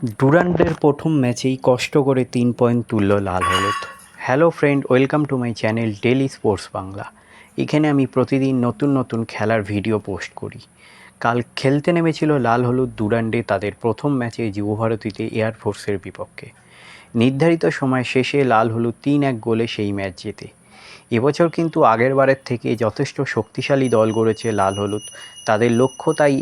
ডুরান্ডের প্রথম ম্যাচেই কষ্ট করে 3 পয়েন্ট তুলল লাল হলুদ। Hello friend, welcome to my channel daily sports Bangla. এখানে আমি প্রতিদিন নতুন নতুন খেলার ভিডিও পোস্ট করি। কাল খেলতে নেমেছিল লাল হলুদ ডুরান্ডে তাদের প্রথম ম্যাচে যুবভারতীতে এয়ারফোর্সের বিপক্ষে। নির্ধারিত সময় শেষে লাল হলুদ 3-1 গোলে সেই ম্যাচ জেতে। এবছর কিন্তু আগের বারের থেকে যথেষ্ট শক্তিশালী দল গড়েছে লাল হলুদ। তাদের লক্ষ্য তাই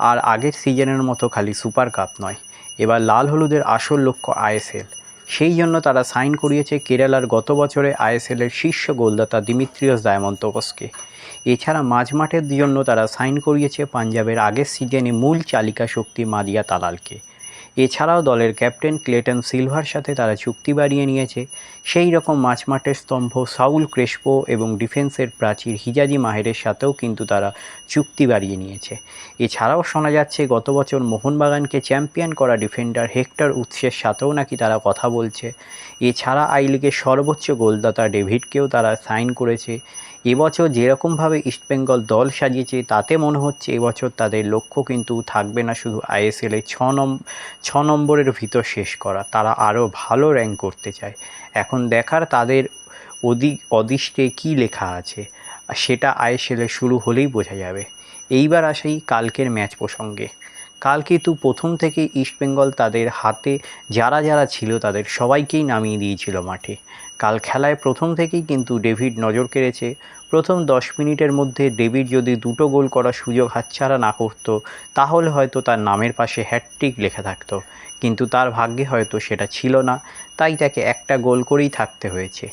আর আগের সিজনের মতো খালি সুপার কাপ নয়, এবার লাল হলুদের আসল লক্ষ্য আইএসএল। সেই জন্য তারা সাইন করিয়েছে কেরালার গত বছরে আইএসএলের শীর্ষ গোলদাতা দিমিত্রিয়স ডায়ামন্তোপসকে। এছাড়া মাঝমাঠের জন্য তারা সাইন করিয়েছে পাঞ্জাবের আগের সিজনে মূল চালিকা শক্তি মাদিয়া তালালকে। এছাড়াও দলের ক্যাপ্টেন ক্লেটন সিলভার সাথে তারা চুক্তি বাড়িয়ে নিয়েছে। সেই রকম মাঝমাঠের স্তম্ভ সাউল ক্রেসপো এবং ডিফেন্সের প্রাচীর হিজাজি মাহেরের সাথেও কিন্তু তারা চুক্তি বাড়িয়ে নিয়েছে। এছাড়াও শোনা যাচ্ছে গত বছর মোহনবাগানকে চ্যাম্পিয়ন করা ডিফেন্ডার হেক্টর উৎসের সাথেও নাকি তারা কথা বলছে। এছাড়া আই লিগের সর্বোচ্চ গোলদাতা ডেভিডকেও তারা সাইন করেছে। এবছর যেরকমভাবে ইস্টবেঙ্গল দল সাজিয়েছে তাতে মনে হচ্ছে এবছর তাদের লক্ষ্য কিন্তু থাকবে না শুধু আইএসএলে 6 নম্বরের ভিতর শেষ করা, তারা আরও ভালো র্যাঙ্ক করতে চায়। এখন দেখার তাদের অদৃষ্টে কী লেখা আছে, আর সেটা আইএসএলে শুরু হলেই বোঝা যাবে। এইবার আসি কালকের ম্যাচ প্রসঙ্গে। কাল কিন্তু প্রথম থেকেই ইস্টবেঙ্গল তাদের হাতে যারা যারা ছিল তাদের সবাইকেই নামিয়ে দিয়েছিল মাঠে। কাল খেলায় প্রথম থেকেই কিন্তু ডেভিড নজর কেড়েছে। প্রথম 10 মিনিটের মধ্যে ডেভিড যদি দুটো গোল করার সুযোগ হাতছাড়া না করত, তাহলে হয়তো তার নামের পাশে হ্যাটট্রিক লেখা থাকতো, কিন্তু তার ভাগ্যে হয়তো সেটা ছিল না, তাই তাকে একটা গোল করেই থাকতে হয়েছে।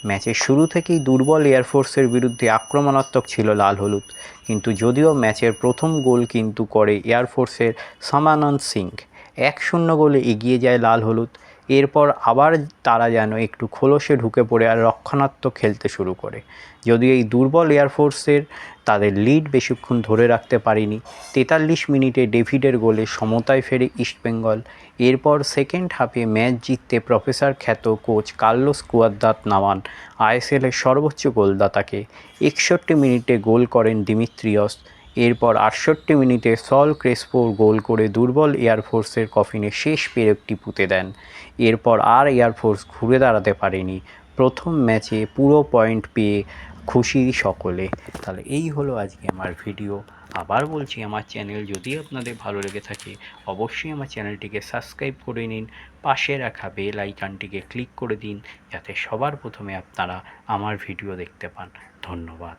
ম্যাচের শুরু থেকেই দুর্বল এয়ারফোর্সের বিরুদ্ধে আক্রমণাত্মক ছিল লাল হলুদ, কিন্তু যদিও ম্যাচের প্রথম গোল কিন্তু করে এয়ারফোর্সের সমানন্দ সিং। 1-0 গোলে এগিয়ে যায় লাল হলুদ। এরপর আবার তারা যেন একটু খোলসে ঢুকে পড়ে আর রক্ষণাত্মক খেলতে শুরু করে। যদিও এই দুর্বল এয়ারফোর্সের তাদের লিড বেশিক্ষণ ধরে রাখতে পারেনি। 43 মিনিটে ডেভিডের গোলে সমতায় ফেরে ইস্টবেঙ্গল। এরপর সেকেন্ড হাফে ম্যাচ জিততে প্রফেসর খ্যাত কোচ কার্লোস কুয়াদ্রাত নামান আইএসএলের সর্বোচ্চ গোলদাতাকে। 61 মিনিটে গোল করেন দিমিত্রিয়স। এরপর 68 মিনিটে সল ক্রেসপো গোল করে দুর্বল এয়ারফোর্সের কফিনে শেষ পেরেকটি পুঁতে দেন। এরপর আর এয়ারফোর্স ঘুরে দাঁড়াতে পারেনি। প্রথম ম্যাচে পুরো পয়েন্ট পেয়ে খুশি সকলে। তাহলে এই হলো আজকে আমার ভিডিও। আবার বলছি, আমার চ্যানেল যদি আপনাদের ভালো লেগে থাকে অবশ্যই আমার চ্যানেলটিকে সাবস্ক্রাইব করে নিন, পাশে রাখা বেল আইকনটিকে ক্লিক করে দিন, যাতে সবার প্রথমে আপনারা আমার ভিডিও দেখতে পান। ধন্যবাদ।